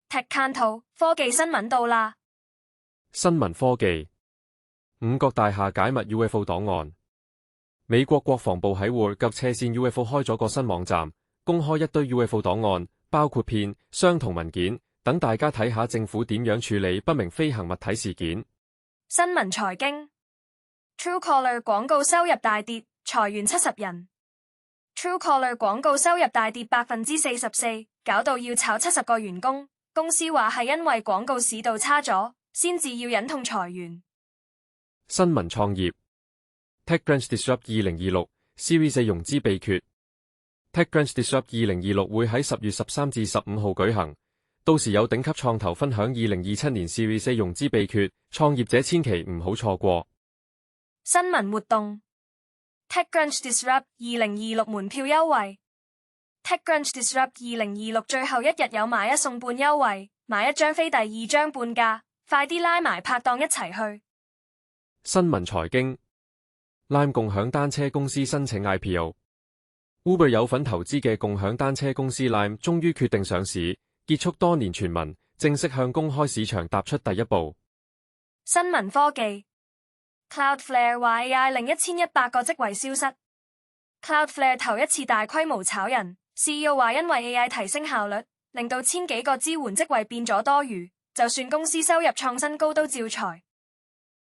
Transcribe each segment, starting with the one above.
Techcanto 科技新聞到啦。新聞科技，五角大廈解密 UFO 檔案。美國國防部喺 Word 及斜線 UFO 開咗個新網站，公開一堆 UFO 檔案，包括片、相同文件等，大家睇下政府點樣處理不明飛行物體事件。新聞財經 ，Truecaller 廣告收入大跌，裁員70人。Truecaller 廣告收入大跌44%，搞到要炒70個員工。公司話係因為廣告市道差咗，先至要忍痛裁員。新聞創業 TechCrunch Disrupt 2026 Series A 融資秘訣。TechCrunch Disrupt 2026會喺10月13至15號舉行，到時有頂級創投分享2027年 Series A 融資秘訣，創業者千祈唔好錯過。新聞活動 TechCrunch Disrupt 2026門票優惠。TechCrunch Disrupt 2026最後一日有買一送半優惠，買一張飛第二張半價，快啲拉埋拍檔一齊去。新聞財經 Lime 共享單車公司申請 IPO。Uber 有份投資嘅共享單車公司 Lime 終於決定上市，結束多年傳聞，正式向公開市場踏出第一步。新聞科技 Cloudflare 話 AI 令1100個職位消失。Cloudflare 頭一次大規模炒人。CEO 話因為 AI 提升效率，令到千幾個支援職位變咗多餘，就算公司收入創新高都照裁。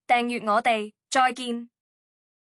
訂閱我哋，再見。